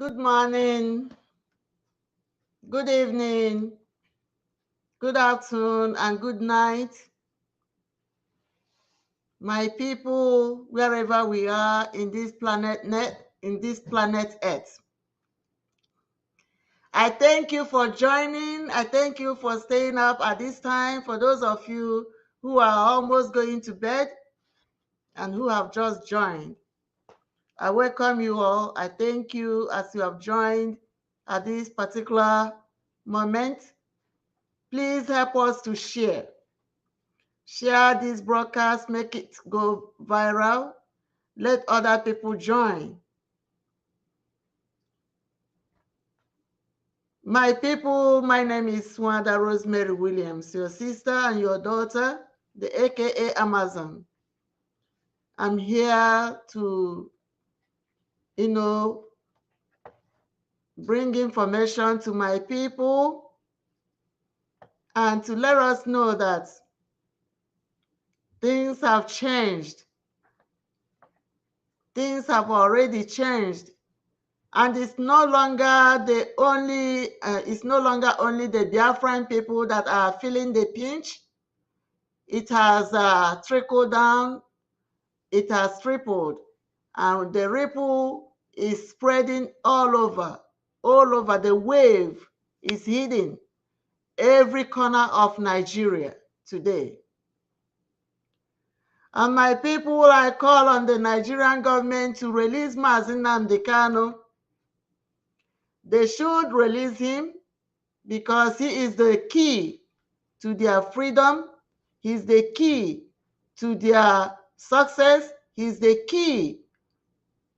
Good morning, good evening, good afternoon, and good night, my people, wherever we are in this planet Earth. I thank you for joining. I thank you for staying up at this time. For those of you who are almost going to bed and who have just joined, I welcome you all. I thank you as you have joined at this particular moment. Please help us to share. Share this broadcast, make it go viral. Let other people join. My people, my name is Wanda Rosemary Williams, your sister and your daughter, the AKA Amazon. I'm here to, bring information to my people and to let us know that things have changed. Things have already changed. And it's no longer only the Biafran people that are feeling the pinch. It has trickled down, it has tripled, and the ripple is spreading all over. All over. The wave is hitting every corner of Nigeria today. And my people, I call on the Nigerian government to release Mazi Nnamdi Kanu. They should release him because he is the key to their freedom. He's the key to their success. He's the key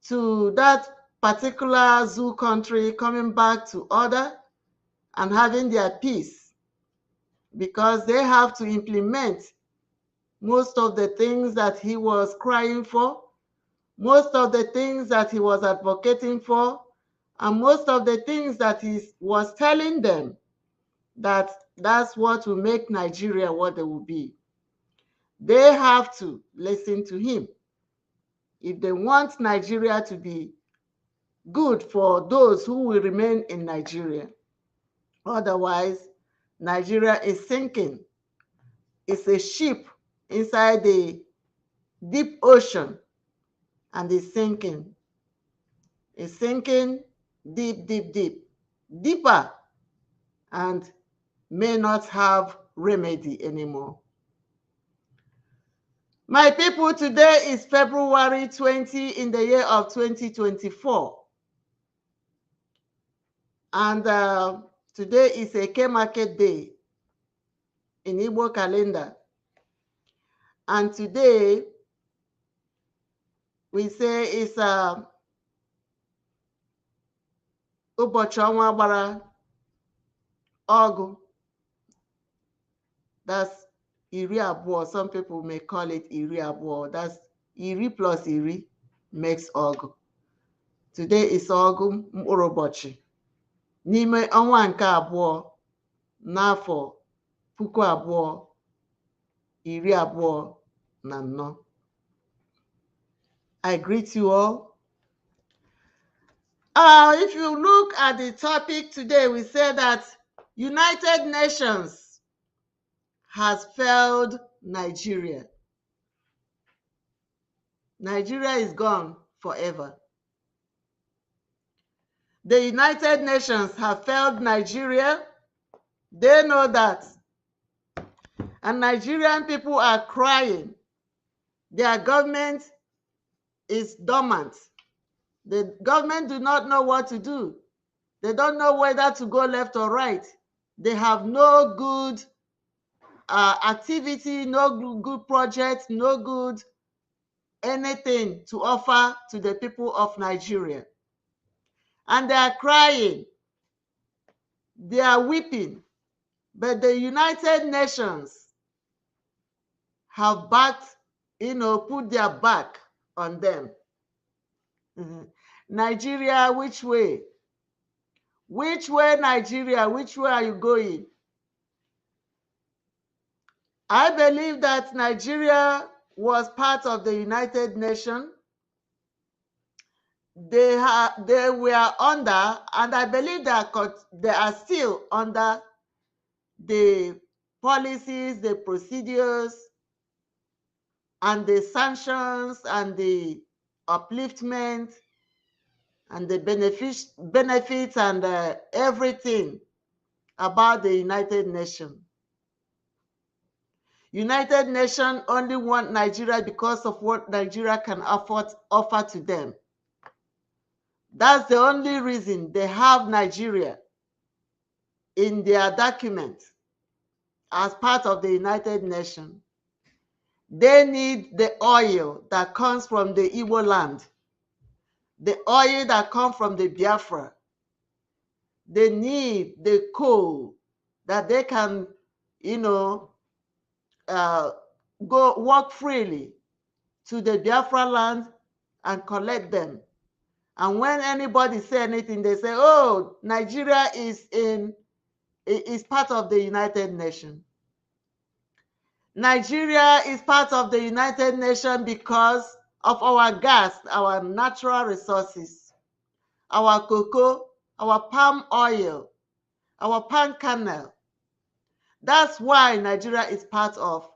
to that particular zoo country coming back to order and having their peace, because they have to implement most of the things that he was crying for, most of the things that he was advocating for, and most of the things that he was telling them that's what will make Nigeria what they will be. They have to listen to him if they want Nigeria to be good for those who will remain in Nigeria. Otherwise, Nigeria is sinking. It's a ship inside the deep ocean and it's sinking. It's sinking deep, deep, deep, deeper, and may not have remedy anymore. My people, today is February 20 in the year of 2024. And today is a Eke Market Day in Igbo calendar. And today, we say it's ụbọchị ọnwa gbara ọgụ. That's iri abụọ. Some people may call it iri abụọ. That's iri plus iri makes ọgụ. Today is ọgụ mkpụrụ ụbọchị n'ime ọnwa nke abụọ n'afọ puku abụọ iri abụọ na anọ. I greet you all. If you look at the topic today, we say that United Nations has failed Nigeria. Nigeria is gone forever. The United Nations have failed Nigeria. They know that. And Nigerian people are crying. Their government is dormant. The government do not know what to do. They don't know whether to go left or right. They have no good activity, no good project, no good anything to offer to the people of Nigeria. And they are crying. They are weeping. But the United Nations have backed, put their back on them. Nigeria, which way? Which way, Nigeria? Which way are you going? I believe that Nigeria was part of the United Nations. they were under, and I believe they are still under the policies, the procedures, and the sanctions, and the upliftment, and the benefits, and everything about the United Nations. United Nations only want Nigeria because of what Nigeria can offer to them. That's the only reason they have Nigeria in their document as part of the United Nations. They need the oil that comes from the Igbo land, the oil that comes from the Biafra. They need the coal that they can, go walk freely to the Biafra land and collect them. And when anybody say anything, they say, oh, Nigeria is part of the United Nations. Nigeria is part of the United Nations because of our gas, our natural resources, our cocoa, our palm oil, our palm kernel. That's why Nigeria is part of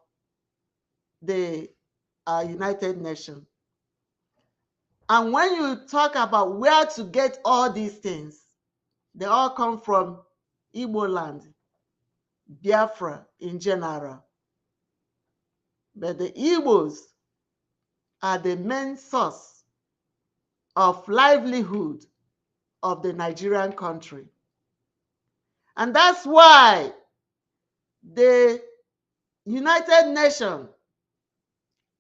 the United Nations. And when you talk about where to get all these things, they all come from Igbo land, Biafra in general. But the Igbos are the main source of livelihood of the Nigerian country. And that's why the United Nations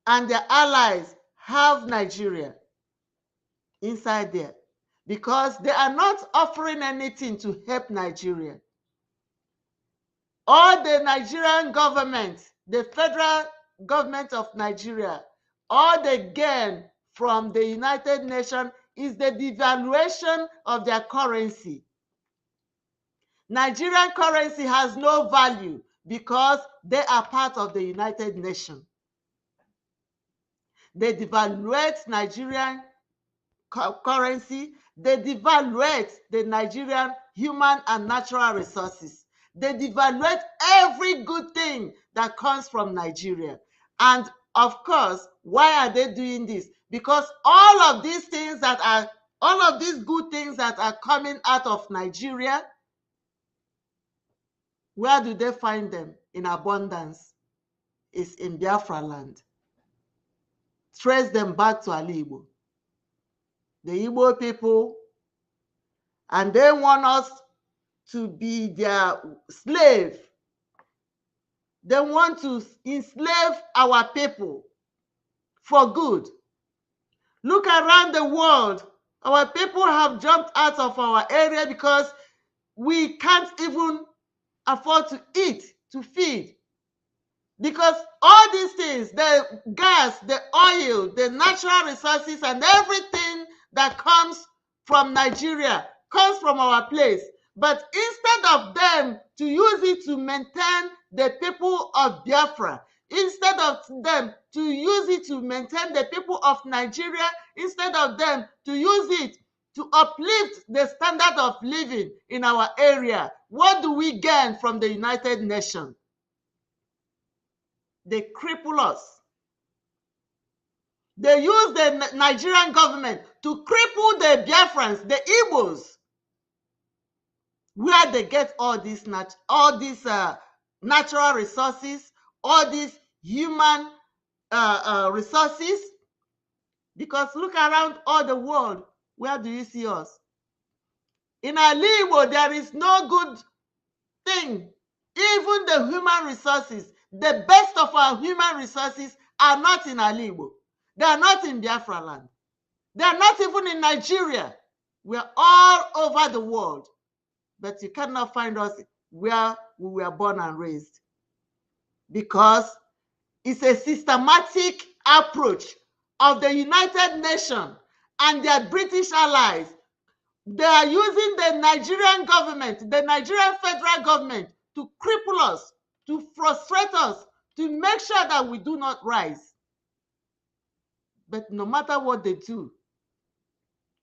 and their allies have Nigeria inside there, because they are not offering anything to help Nigeria. All the Nigerian government, the federal government of Nigeria, all they gain from the United Nations is the devaluation of their currency. Nigerian currency has no value because they are part of the United Nations. They devaluate Nigerian currency. They devaluate the Nigerian human and natural resources. They devaluate every good thing that comes from Nigeria. And of course, why are they doing this? Because all of these good things that are coming out of Nigeria, where do they find them in abundance? It's in Biafra land. Trace them back to Ali Igbo, the Igbo people, and they want us to be their slave. They want to enslave our people for good. Look around the world. Our people have jumped out of our area because we can't even afford to eat, to feed. Because all these things, the gas, the oil, the natural resources, and everything that comes from Nigeria comes from our place. But instead of them to use it to maintain the people of Biafra, instead of them to use it to maintain the people of Nigeria, instead of them to use it to uplift the standard of living in our area, what do we gain from the United Nations? They cripple us. They use the Nigerian government to cripple the Biafrans, the Igbos, where they get all these natural resources, all these human resources. Because look around all the world, where do you see us? In Ali Igbo, there is no good thing. Even the human resources, the best of our human resources are not in Ali Igbo. They are not in Biafra land. They are not even in Nigeria. We are all over the world. But you cannot find us where we were born and raised. Because it's a systematic approach of the United Nations and their British allies. They are using the Nigerian government, the Nigerian federal government, to cripple us, to frustrate us, to make sure that we do not rise. But no matter what they do,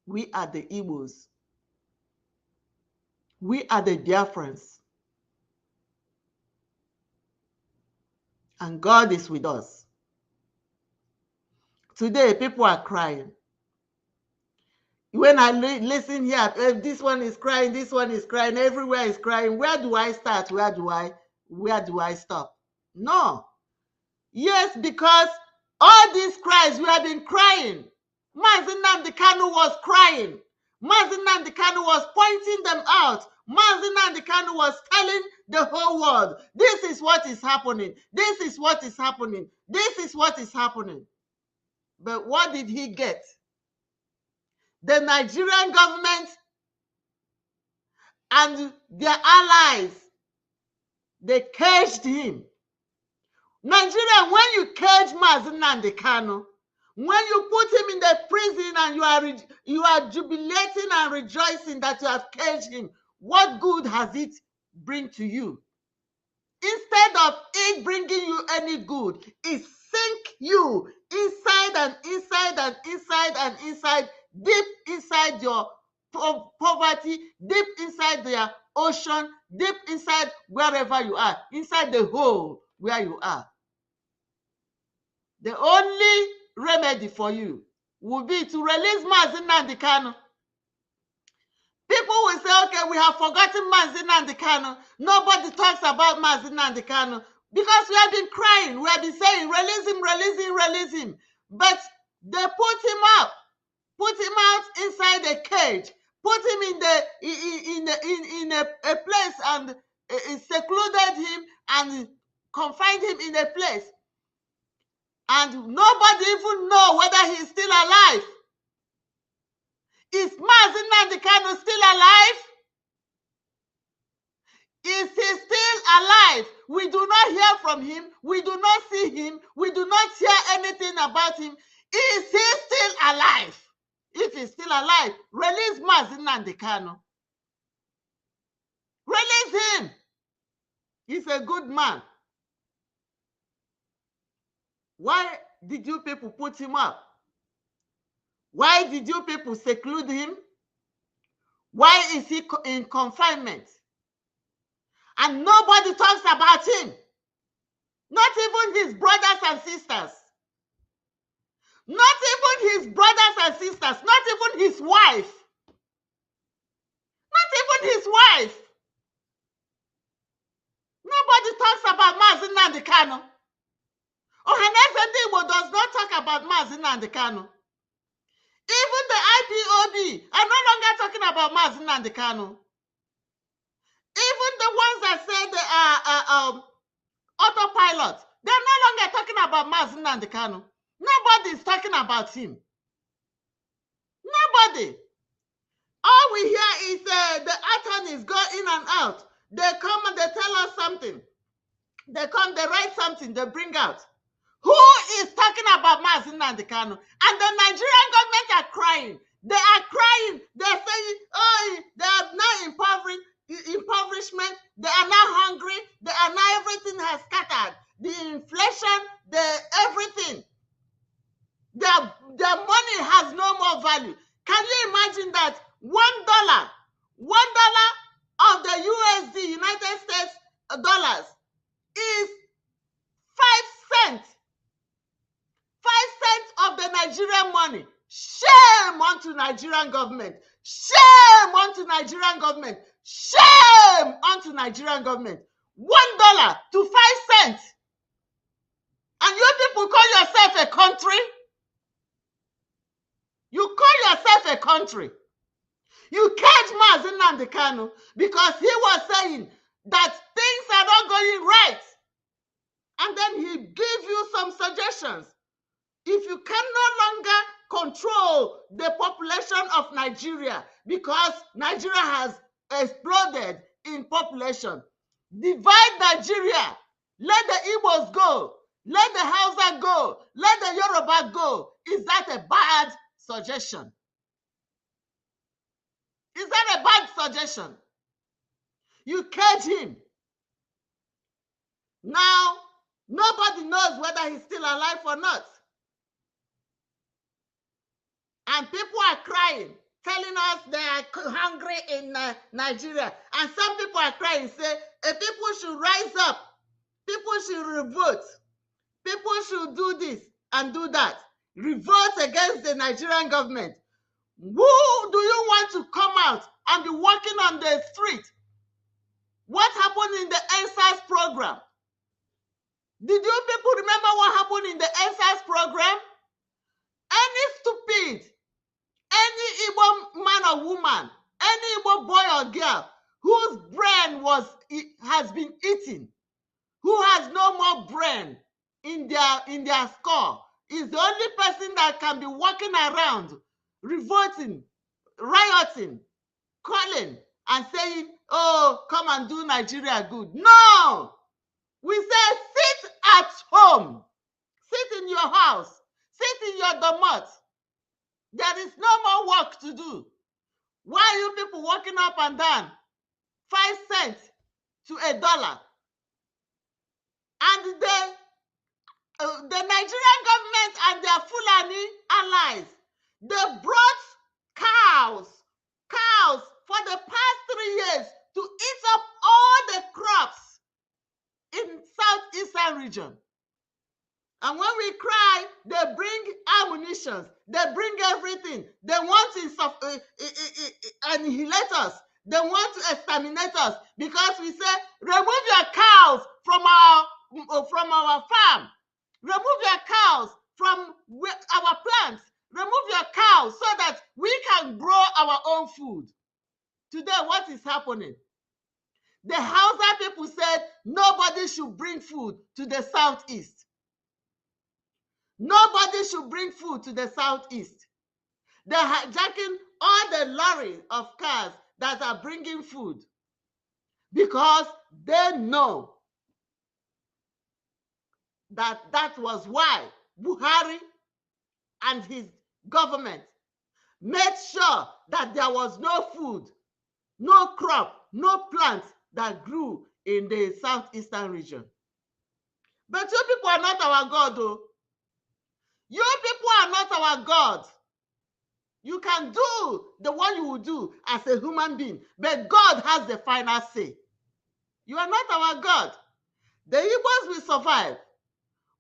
We are the Igbos. We are the Biafrans. And God is with us. Today, people are crying. When I listen here, this one is crying, this one is crying, everywhere is crying. Where do I start? Where do I stop? No. Yes, because all these cries, we have been crying. Mazi Nnamdi Kanu was crying. Mazi Nnamdi Kanu was pointing them out. Mazi Nnamdi Kanu was telling the whole world, this is what is happening. This is what is happening. This is what is happening. But what did he get? The Nigerian government and their allies, they caged him. Nigeria, when you cage Mazi Nnamdi Kanu, when you put him in the prison and you are jubilating and rejoicing that you have caged him, what good has it bring to you? Instead of it bringing you any good, it sink you inside and inside and inside and inside, deep inside your poverty, deep inside their ocean, deep inside wherever you are, inside the hole where you are. The only remedy for you would be to release Mazi Nnamdi Kanu. People will say, okay, we have forgotten Mazi Nnamdi Kanu. Nobody talks about Mazi Nnamdi Kanu because we have been crying. We have been saying, release him, release him, release him. But they put him out inside a cage, put him in a place and secluded him and confined him in a place. And nobody even know whether he is still alive. Is Mazi Nnamdi Kanu still alive? Is he still alive? We do not hear from him. We do not see him. We do not hear anything about him. Is he still alive? If he's still alive, release Mazi Nnamdi Kanu. Release him. He's a good man. Why did you people put him up? Why did you people seclude him? Why is he in confinement? And nobody talks about him. Not even his brothers and sisters. Not even his brothers and sisters. Not even his wife. Not even his wife. Nobody talks about Mazi Nnamdi Kanu. Ohanaeze Ndigbo does not talk about Mazi Nnamdi Kanu. Even the IPOB are no longer talking about Mazi Nnamdi Kanu. Even the ones that say they are autopilot, they're no longer talking about Mazi Nnamdi Kanu. Nobody is talking about him. Nobody. All we hear is the attorneys go in and out. They come and they tell us something. They come, they write something, they bring out. Who is talking about Mazi Nnamdi Kanu? And the Nigerian government are crying. They are crying. They're saying, oh, they are now impoverishment. They are now hungry. They are now, everything has scattered. The inflation, the everything. Their money has no more value. Can you imagine that $1 of the USD, United States dollars, is 5 cents? 5 cents of the Nigerian money. Shame unto Nigerian government. Shame unto Nigerian government. Shame unto Nigerian government. $1 to 5 cents. And you people call yourself a country? You call yourself a country. You cage Mazi Nnamdi Kanu because he was saying that things are not going right. And then he gave you some suggestions. If you can no longer control the population of Nigeria because Nigeria has exploded in population, divide Nigeria. Let the Igbos go. Let the Hausa go. Let the Yoruba go. Is that a bad suggestion? Is that a bad suggestion? You cage him. Now, nobody knows whether he's still alive or not. And people are crying. telling us they are hungry in Nigeria. And some people are crying, say, people should rise up. People should revolt. People should do this and do that. Revolt against the Nigerian government. Who do you want to come out and be walking on the street? What happened in the NSAS program? Did you people remember what happened in the NSAS program? Any stupid, any Igbo man or woman, any Igbo boy or girl whose brain has been eaten, who has no more brain in their skull, is the only person that can be walking around, revolting, rioting, calling, and saying, oh, come and do Nigeria good. No! We say, sit at home. Sit in your house. Sit in your domot. There is no more work to do. Why are you people walking up and down? 5 cents to $1. And the Nigerian government and their Fulani allies, they brought cows for the past 3 years to eat up all the crops in southeastern region. And when we cry, they bring ammunition, they bring everything. They want to annihilate us. They want to exterminate us because we say, remove your cows from our farm. Remove your cows from our plants. Remove your cows so that we can grow our own food. Today, what is happening? The Hausa people said nobody should bring food to the southeast. Nobody should bring food to the southeast. They're hijacking all the lorries of cars that are bringing food because they know that was why Buhari and his government made sure that there was no food, no crop, no plant that grew in the southeastern region. But you people are not our God, though. You people are not our God. You can do the one you will do as a human being, but God has the final say. You are not our God. The Igbos will survive.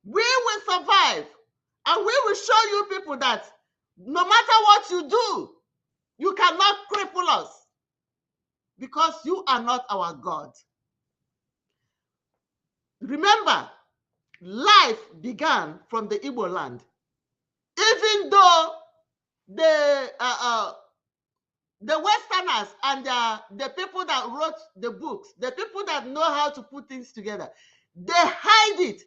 We will survive. And we will show you people that no matter what you do, you cannot cripple us because you are not our God. Remember, life began from the Igbo land. Even though the Westerners and the people that wrote the books, the people that know how to put things together, they hide it.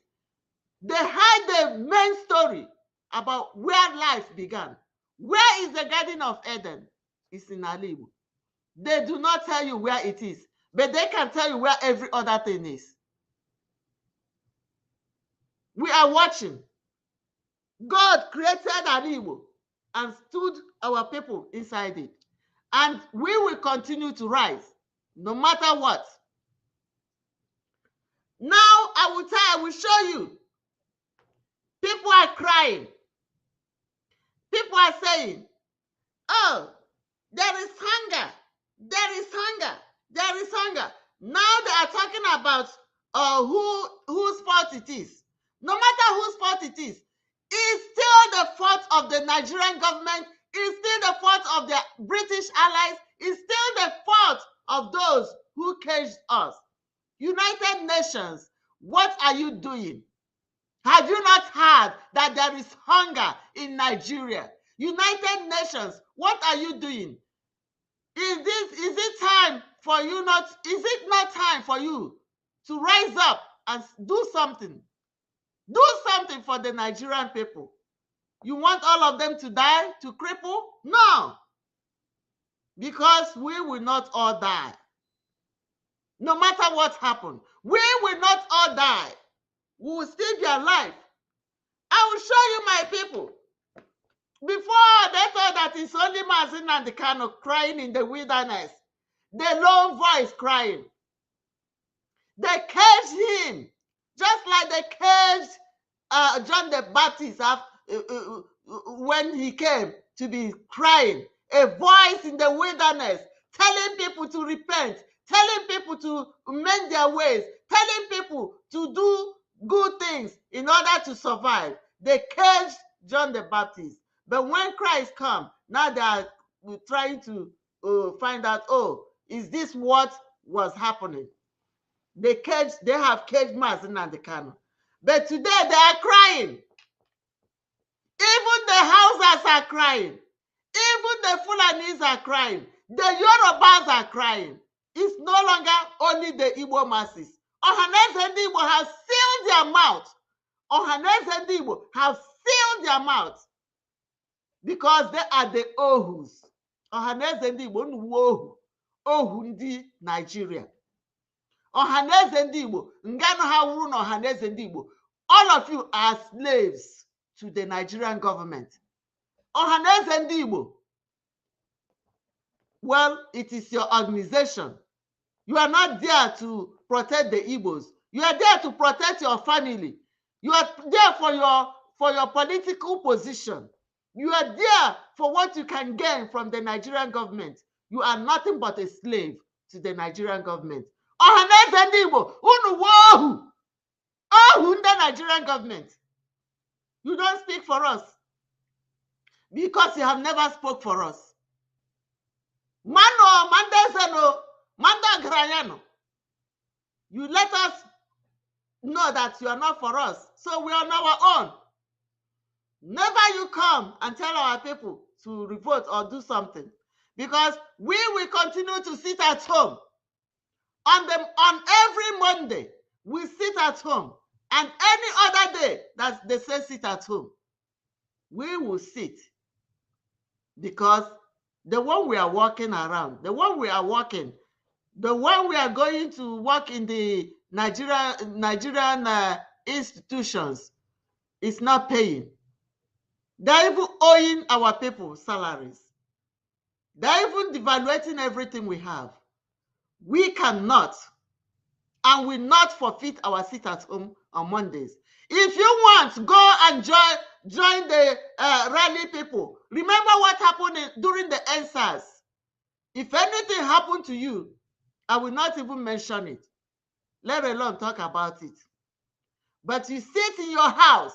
They hide the main story about where life began. Where is the Garden of Eden? It's in Alibu. They do not tell you where it is, but they can tell you where every other thing is. We are watching. God created Alibu and stood our people inside it. And we will continue to rise, no matter what. Now, I will show you. People are crying. People are saying, oh, there is hunger. There is hunger. There is hunger. Now they are talking about whose fault it is. No matter whose fault it is, it's still the fault of the Nigerian government. It's still the fault of the British allies. It's still the fault of those who caged us. United Nations, what are you doing? Have you not heard that there is hunger in Nigeria? United Nations, what are you doing? Is it time for you is it not time for you to rise up and do something? Do something for the Nigerian people. You want all of them to die, to cripple? No. Because we will not all die. No matter what happens, we will not all die. We will still be alive. I will show you my people. Before they thought that it's only Mazi Nnamdi Kanu crying in the wilderness, the lone voice crying. They caged him, just like they caged John the Baptist when he came to be crying a voice in the wilderness, telling people to repent, telling people to mend their ways, telling people to do good things in order to survive. They caged John the Baptist. But when Christ comes, now they are trying to find out, oh, is this what was happening? They have caged Mazi Nnamdi Kanu. But today they are crying. Even the Hausas are crying. Even the Fulanis are crying. The Yorubas are crying. It's no longer only the Igbo masses. Ohaneze ndị Igbo have sealed their mouth. Ohaneze ndị Igbo have sealed their mouth because they are the Ohus. Ohaneze ndị Igbo nnuwu Ohu. Ohu ndị Nigeria. Ohaneze ndị Igbo ngano ha wuru na Ohaneze ndị Igbo. All of you are slaves to the Nigerian government. Ohaneze ndị Igbo. Well, it is your organization. You are not there to protect the Igbos. You are there to protect your family. You are there for your political position. You are there for what you can gain from the Nigerian government. You are nothing but a slave to the Nigerian government. Ohaneze ndị Igbo, unu wohu! Ohu ndị Nigerian government. You don't speak for us because you have never spoke for us. Mano, mandezeno, mandagrayano. You let us know that you are not for us, so we are on our own. Never you come and tell our people to revolt or do something, because we will continue to sit at home. On every Monday, we sit at home, and any other day that they say sit at home, we will sit, because the one we are walking around, the one we are walking, the one we are going to work in the Nigerian institutions is not paying. They're even owing our people salaries. They're even devaluating everything we have. We cannot and will not forfeit our seat at home on Mondays. If you want, go and join the rally people. Remember what happened during the EndSARS. If anything happened to you, I will not even mention it, let alone talk about it. But you sit in your house,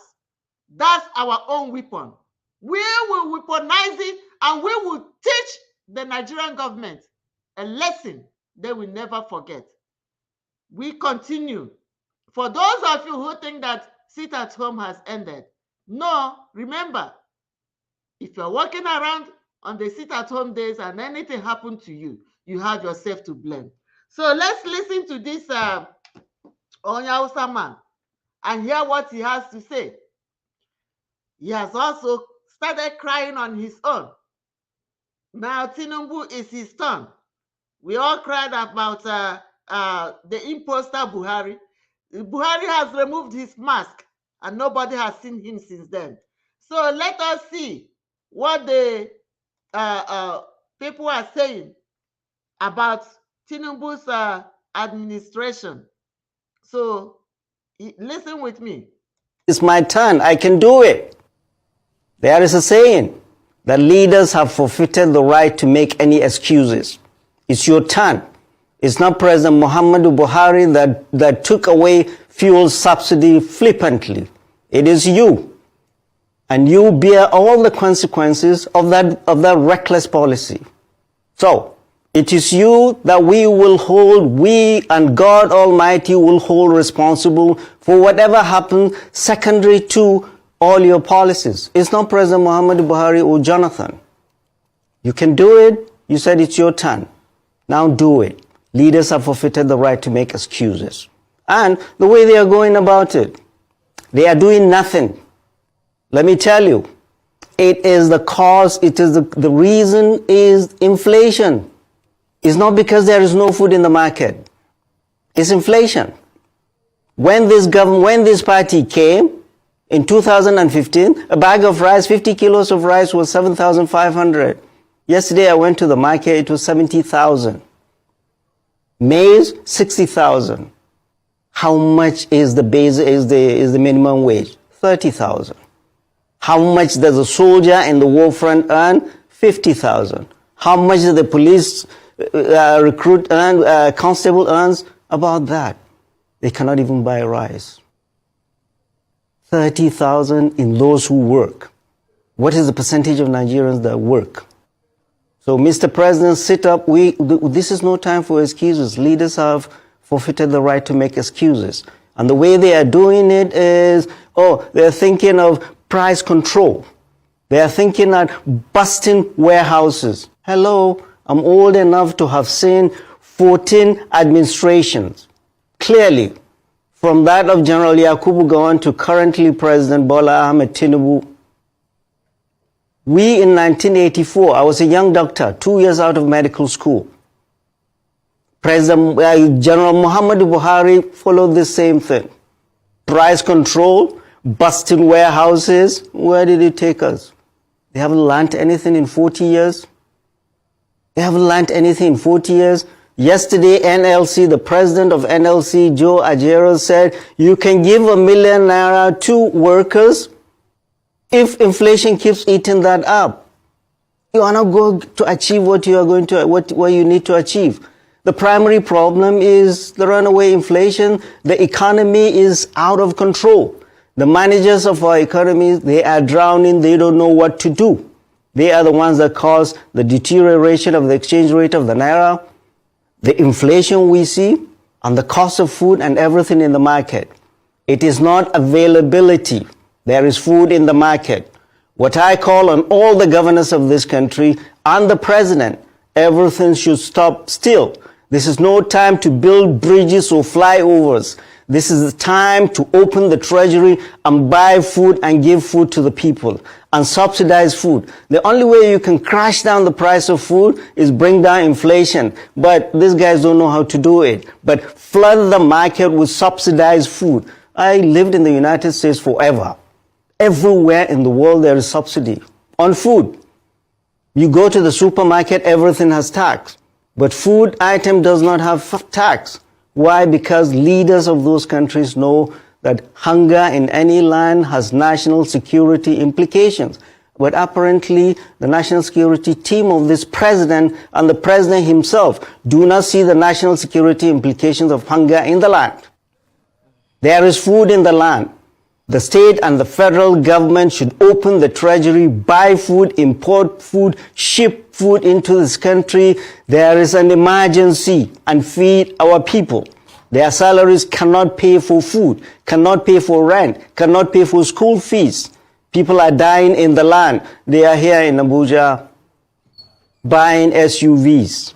that's our own weapon. We will weaponize it, and we will teach the Nigerian government a lesson they will never forget. We continue. For those of you who think that sit at home has ended, no, remember, if you're walking around on the sit at home days and anything happened to you, you have yourself to blame. So let's listen to this Onyausa man and hear what he has to say. He has also started crying on his own. Now Tinubu is his turn. We all cried about the imposter Buhari. Buhari has removed his mask and nobody has seen him since then. So let us see what the people are saying about Tinubu's administration. So listen with me. It's my turn. I can do it. There is a saying that leaders have forfeited the right to make any excuses. It's your turn. It's not President Muhammadu Buhari that took away fuel subsidy flippantly. It is you. And you bear all the consequences of that reckless policy. So, it is you that we and God Almighty will hold responsible for whatever happens secondary to all your policies. It's not President Muhammadu Buhari or Jonathan. You can do it. You said it's your turn. Now do it. Leaders have forfeited the right to make excuses. And the way they are going about it, they are doing nothing. Let me tell you, it is the cause, the reason is inflation. It's not because there is no food in the market. It's inflation. When this party came in 2015, a bag of rice, 50 kilos of rice was 7,500. Yesterday I went to the market, it was 70,000. Maize, 60,000. How much is the minimum wage? 30,000. How much does a soldier in the war front earn? 50,000. How much does the police recruit and constable earns? About that. They cannot even buy rice. 30,000 in those who work. What is the percentage of Nigerians that work? So, Mr. President, sit up. This is no time for excuses. Leaders have forfeited the right to make excuses. And the way they are doing it is, they're thinking of price control. They are thinking of busting warehouses. Hello, I'm old enough to have seen 14 administrations. Clearly, from that of General Yakubu Gowon to currently President Bola Ahmed Tinubu. We in 1984, I was a young doctor, 2 years out of medical school. President General Muhammadu Buhari followed the same thing. Price control, busting warehouses. Where did it take us? They haven't learned anything in 40 years. They haven't learned anything in 40 years. Yesterday, NLC, the president of NLC, Joe Ajero, said you can give $1 million to workers if inflation keeps eating that up. You are not going to achieve what you are going to, what you need to achieve. The primary problem is the runaway inflation. The economy is out of control. The managers of our economy, they are drowning. They don't know what to do. They are the ones that cause the deterioration of the exchange rate of the naira, the inflation we see, and the cost of food and everything in the market. It is not availability. There is food in the market. What I call on all the governors of this country and the president, everything should stop still. This is no time to build bridges or flyovers. This is the time to open the treasury and buy food and give food to the people and subsidize food. The only way you can crash down the price of food is bring down inflation. But these guys don't know how to do it. But flood the market with subsidized food. I lived in the United States forever. Everywhere in the world there is subsidy on food. You go to the supermarket, everything has tax. But food item does not have tax. Why? Because leaders of those countries know that hunger in any land has national security implications. But apparently, the national security team of this president and the president himself do not see the national security implications of hunger in the land. There is food in the land. The state and the federal government should open the treasury, buy food, import food, ship food into this country. There is an emergency, and feed our people. Their salaries cannot pay for food, cannot pay for rent, cannot pay for school fees. People are dying in the land. They are here in Abuja buying SUVs.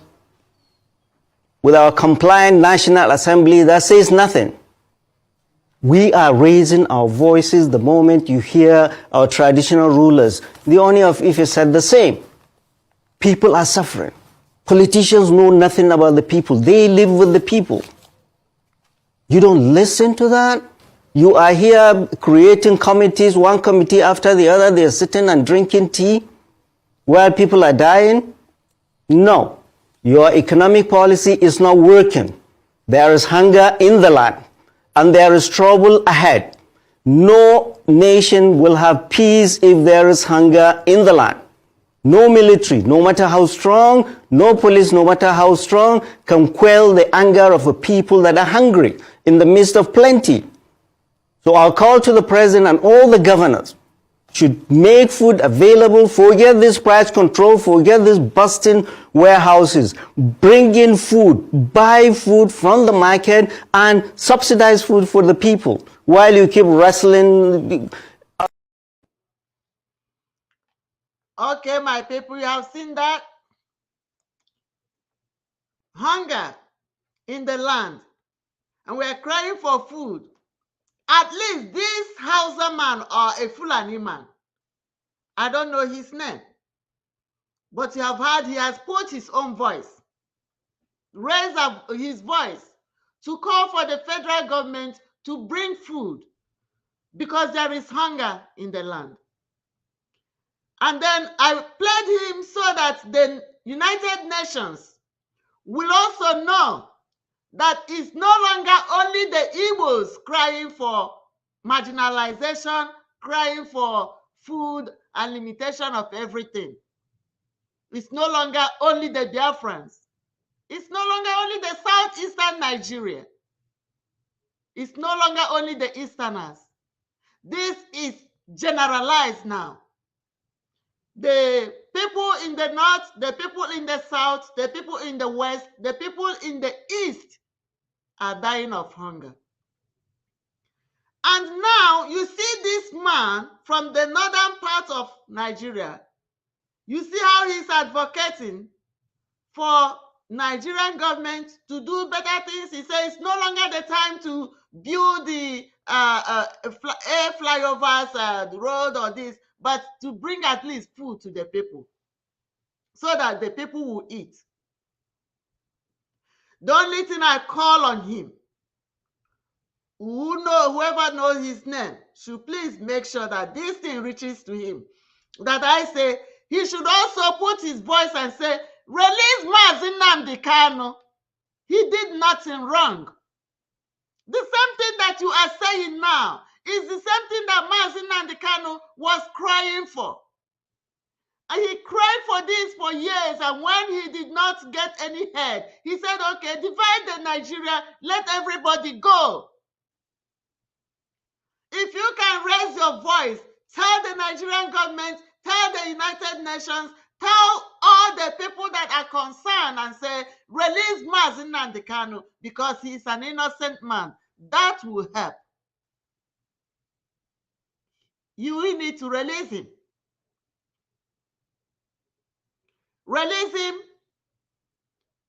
With our compliant National Assembly, that says nothing. We are raising our voices the moment you hear our traditional rulers. The Oni of Ife said the same. People are suffering. Politicians know nothing about the people. They live with the people. You don't listen to that? You are here creating committees, one committee after the other. They are sitting and drinking tea while people are dying. No, your economic policy is not working. There is hunger in the land. And there is trouble ahead. No nation will have peace if there is hunger in the land. No military, no matter how strong, no police, no matter how strong, can quell the anger of a people that are hungry in the midst of plenty. So our call to the president and all the governors should make food available, forget this price control, forget this busting warehouses, bring in food, buy food from the market and subsidize food for the people while you keep wrestling. Okay, my people, you have seen that? Hunger in the land, and we are crying for food. At least this Hausa man or a Fulani man, I don't know his name, but you have heard he has put his own voice, raised up his voice to call for the federal government to bring food because there is hunger in the land. And then I played him so that the United Nations will also know that it's no longer only the Igbos crying for marginalization, crying for food and limitation of everything. It's no longer only the Biafrans. It's no longer only the southeastern Nigeria. It's no longer only the Easterners. This is generalized now. The people in the north, the people in the south, the people in the west, the people in the east are dying of hunger. And now you see this man from the northern part of Nigeria. You see how he's advocating for Nigerian government to do better things. He says it's no longer the time to build the air flyovers, the road or this, but to bring at least food to the people so that the people will eat. The only thing I call on him, whoever knows his name, should please make sure that this thing reaches to him. That I say, he should also put his voice and say, release Mazi Nnamdi Kanu. He did nothing wrong. The same thing that you are saying now is the same thing that Mazi Nnamdi Kanu was crying for. And he cried for this for years, and when he did not get any head, he said, okay, divide the Nigeria, let everybody go. If you can raise your voice, tell the Nigerian government, tell the United Nations, tell all the people that are concerned and say, release Mazi Nnamdi Kanu because he is an innocent man. That will help. You will need to release him. Release him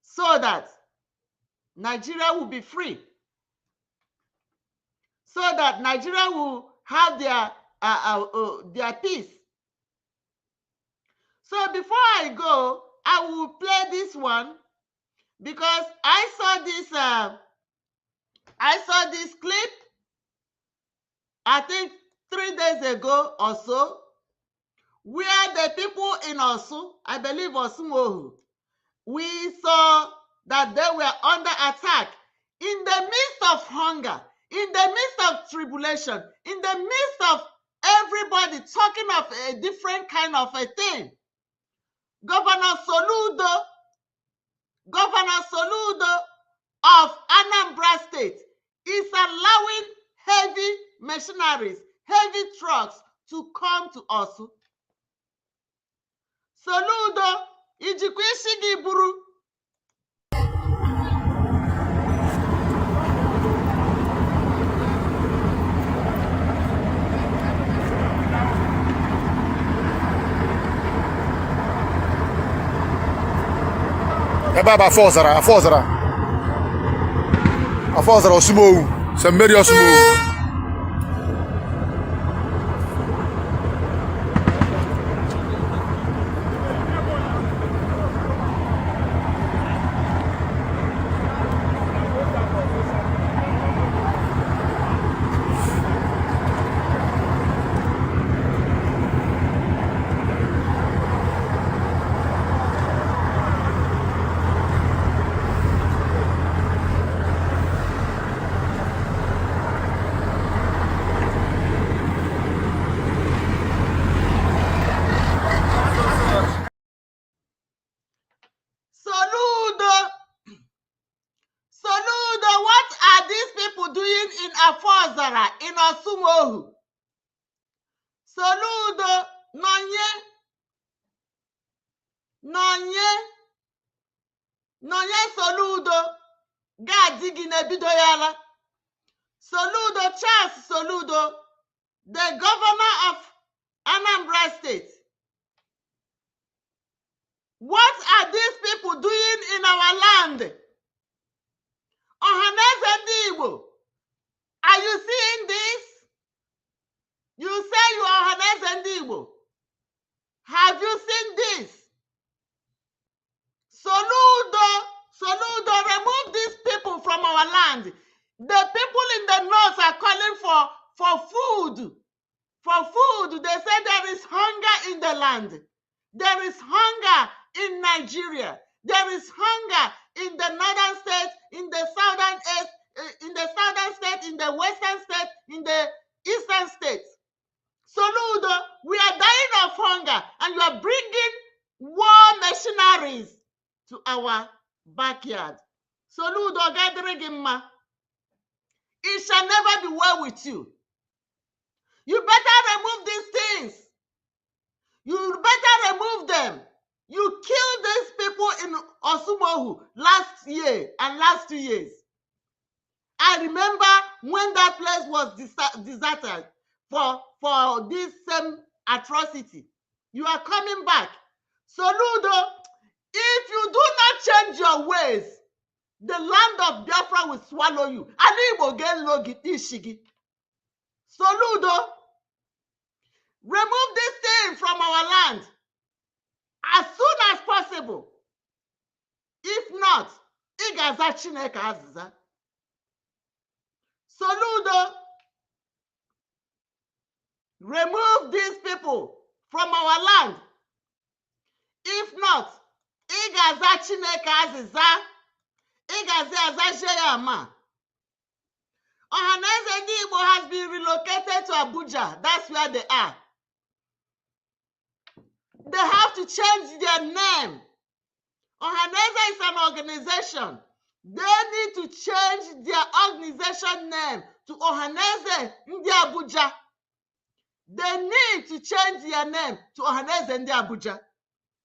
so that Nigeria will be free. So that Nigeria will have their peace. So before I go, I will play this one because I saw this clip, I think 3 days ago or so, where the people in Osun, I believe Osun, we saw that they were under attack in the midst of hunger, in the midst of tribulation, in the midst of everybody talking of a different kind of a thing. Governor Soludo of Anambra State is allowing heavy machineries, heavy trucks to come to Osun. Soludo, ijikwa isi gị buru. Baba afọzara Osumowu, St. Mary Osumowu. Soludo, what are these people doing in Afozara, in Osumohu? Soludo, Nonye Soludo, Gadigine Bidoyala. Soludo, Charles Soludo, the governor of Anambra State. What are these people doing in our land? Ohaneze Ndị Igbo, are you seeing this? You say you are Ohaneze Ndị Igbo. Have you seen this? Soludo, remove these people from our land. The people in the north are calling for food. For food, they say there is hunger in the land. There is hunger in Nigeria. There is hunger in the northern state, in the southern state, in the western state, in the eastern states. Soludo, we are dying of hunger, and you are bringing war mercenaries to our backyard. Soludo Gadrigima. It shall never be well with you. You better remove these things. You better remove them. You killed these people in Osumohu last year and last 2 years. I remember when that place was deserted for this same atrocity. You are coming back. Soludo, if you do not change your ways, the land of Biafra will swallow you. Soludo, remove this thing from our land as soon as possible. If not, Igaza Chineke Aziza. Soludo, remove these people from our land. If not, Igaza Chineke Aziza. Igaza Azajayama. Ohaneze Igbo has been relocated to Abuja. That's where they are. They have to change their name. Ohaneze is an organization. They need to change their organization name to Ohaneze Ndi Abuja. They need to change their name to Ohaneze Ndi Abuja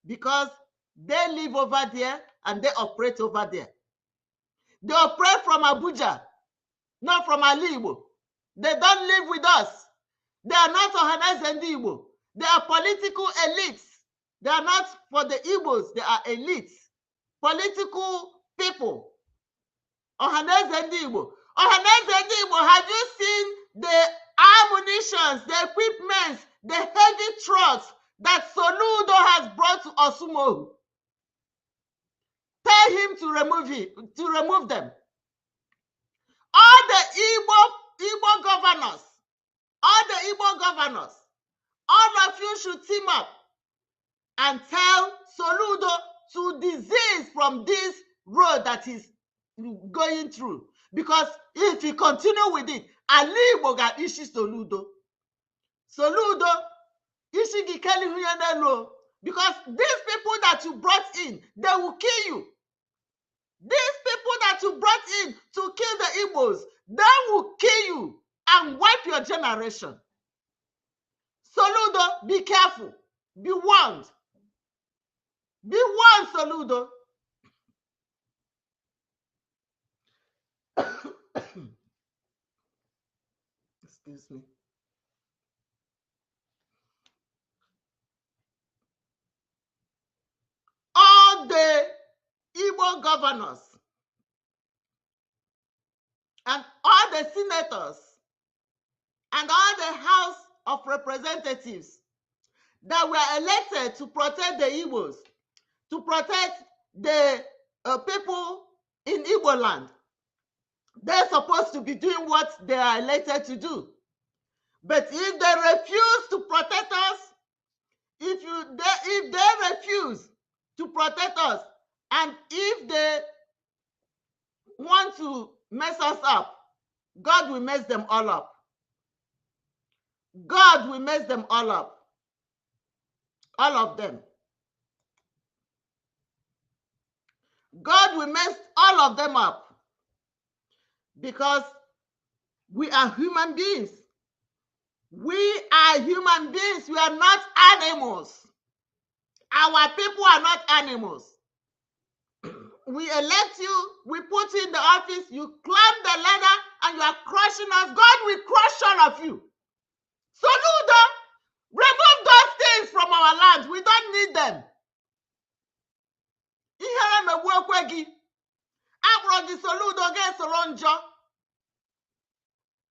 because they live over there and they operate over there. They operate from Abuja, not from Alibo. They don't live with us. They are not Ohaneze Ndi Igbo. They are political elites. They are not for the Igbos. They are elites. Political people. Ohaneze Ndi Igbo. Ohaneze Ndi Igbo, have you seen the ammunitions, the equipment, the heavy trucks that Soludo has brought to Osumohu? Tell him to remove them. All the Igbo governors, all of you should team up and tell Soludo to desist from this road that he's going through. Because if he continue with it, Ali Igbo got ishi Soludo. Soludo, ishi gikeli huyanelo. Because these people that you brought in, they will kill you. These people that you brought in to kill the Igbos, they will kill you and wipe your generation. Soludo, be careful. Be warned. Be warned, Soludo. Excuse me. All the Igbo governors and all the senators and all the House of Representatives that were elected to protect the Igbos, to protect the people in Igbo land, they're supposed to be doing what they are elected to do. But if they refuse to protect us, if they refuse to protect us, and if they want to mess us up, God will mess them all up. God will mess them all up. All of them. God will mess all of them up. Because we are human beings. We are human beings. We are not animals. Our people are not animals. We elect you, we put you in the office, you climb the ladder, and you are crushing us. God will crush all of you. Soludo, remove those things from our land. We don't need them. Ihere megbuokwe gị. Akpọrọ gị Soludo ga-esoro njọ.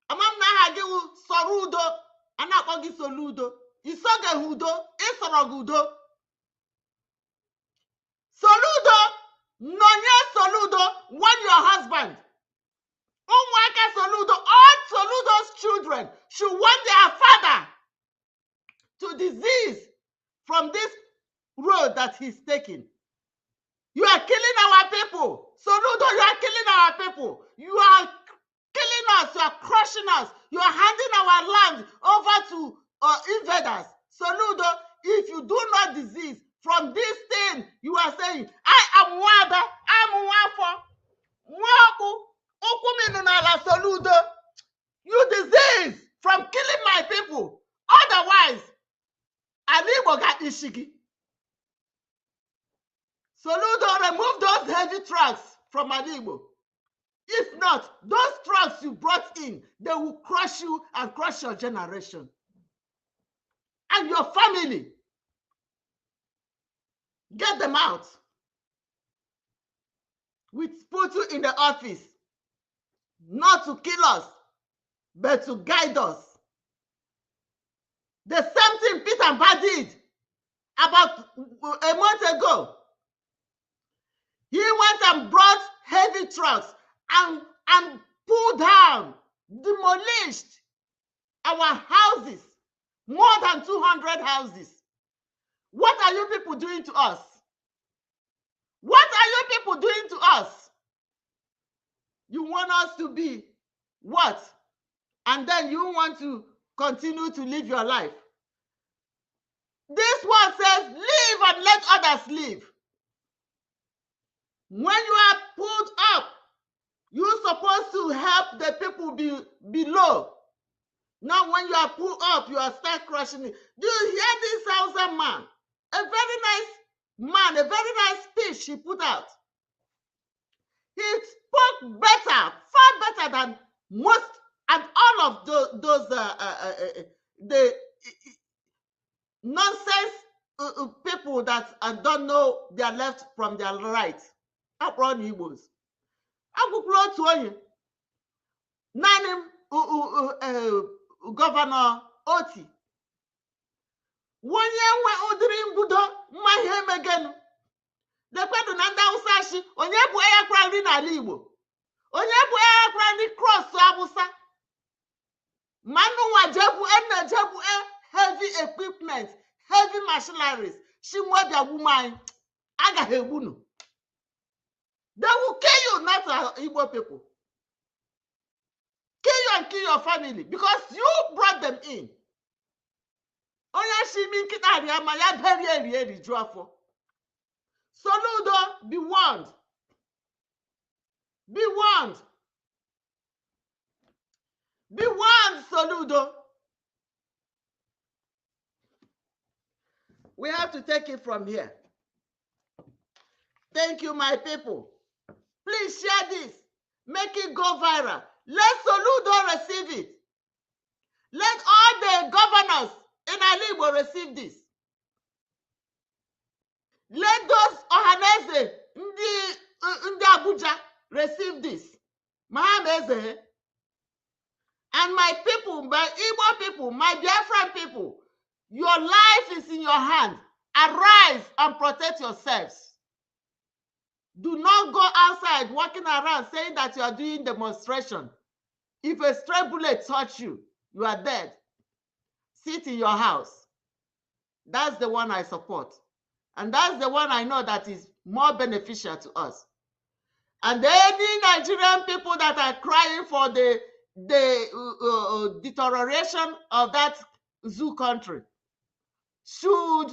Amam na aha gị wụ Sorudo, a na-akpọ gị Soludo. Isoge udo, ịsoro gị udo. Soludo, Nonye Soludo, warn your husband. Umwaka Soludo, all Soludo's children should want their father to desist from this road that he's taking. You are killing our people. Soludo, you are killing our people. You are killing us. You are crushing us. You are handing our land over to invaders. Soludo, if you do not desist from this thing you are saying. I am Wada, I'm Wafo, Waku, Okuminunala Soludo. You disease from killing my people. Otherwise, Alibo got Ishigi. Soludo, remove those heavy trucks from Alibo. If not, those trucks you brought in, they will crush you and crush your generation and your family. Get them out. We put you in the office not to kill us, but to guide us. The same thing Peter Mba did about a month ago. He went and brought heavy trucks and pulled down, demolished our houses, more than 200 houses. What are you people doing to us? What are you people doing to us? You want us to be what? And then you want to continue to live your life. This one says, live and let others live. When you are pulled up, you're supposed to help the people below. Now when you are pulled up, you are start crushing it. Do you hear this Hausa man? A very nice man, a very nice speech he put out. He spoke better, far better than most and all of those the nonsense people that don't know their left from their right. Upon Igbos. Akwụkwọ otu onye. Naanị Governor Oti. Onye nwe ụdịrị mbudo mma ihe megenu. Dekwedu na ndị Hausa shi, onye bụ ya kwara nri n'ala Igbo. Onye bụ ya kwara nri cross Abusa. Manu wajebu jebu heavy equipment, heavy machineries. She nwebia woman agaghị egbunu. They will kill you, not Igbo people. Kill you and kill your family because you brought them in. Soludo, be warned. Be warned. Be warned, Soludo. We have to take it from here. Thank you, my people. Please share this. Make it go viral. Let Soludo receive it. Let all the governors in Alibo receive this. Let those Ohanese, Ndi Abuja, receive this. Mahameze. And my people, my Igbo people, my Biafran people, your life is in your hand. Arise and protect yourselves. Do not go outside walking around saying that you are doing demonstration. If a stray bullet touch you, you are dead. Sit in your house. That's the one I support. And that's the one I know that is more beneficial to us. And any Nigerian people that are crying for the deterioration of that zoo country should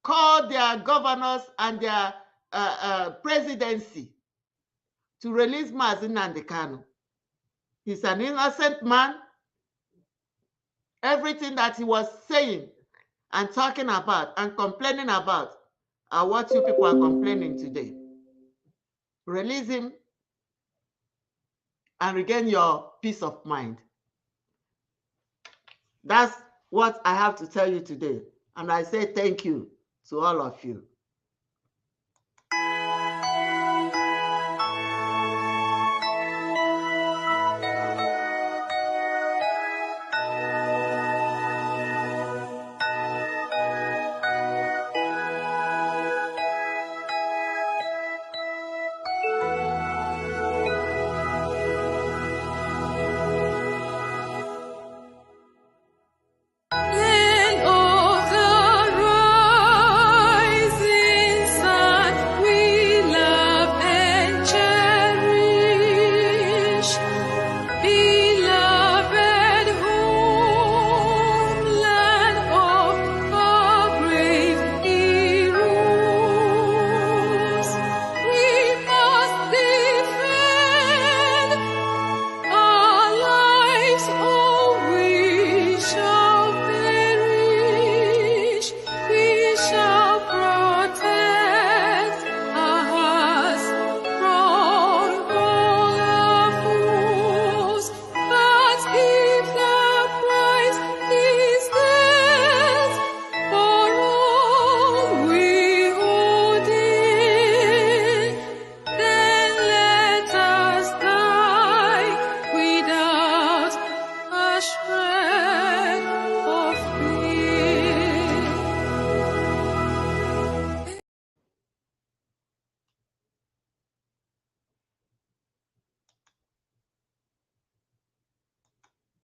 call their governors and their presidency to release Mazi Nnamdi Kanu. He's an innocent man. Everything that he was saying and talking about and complaining about are what you people are complaining today. Release him and regain your peace of mind. That's what I have to tell you today. And I say thank you to all of you.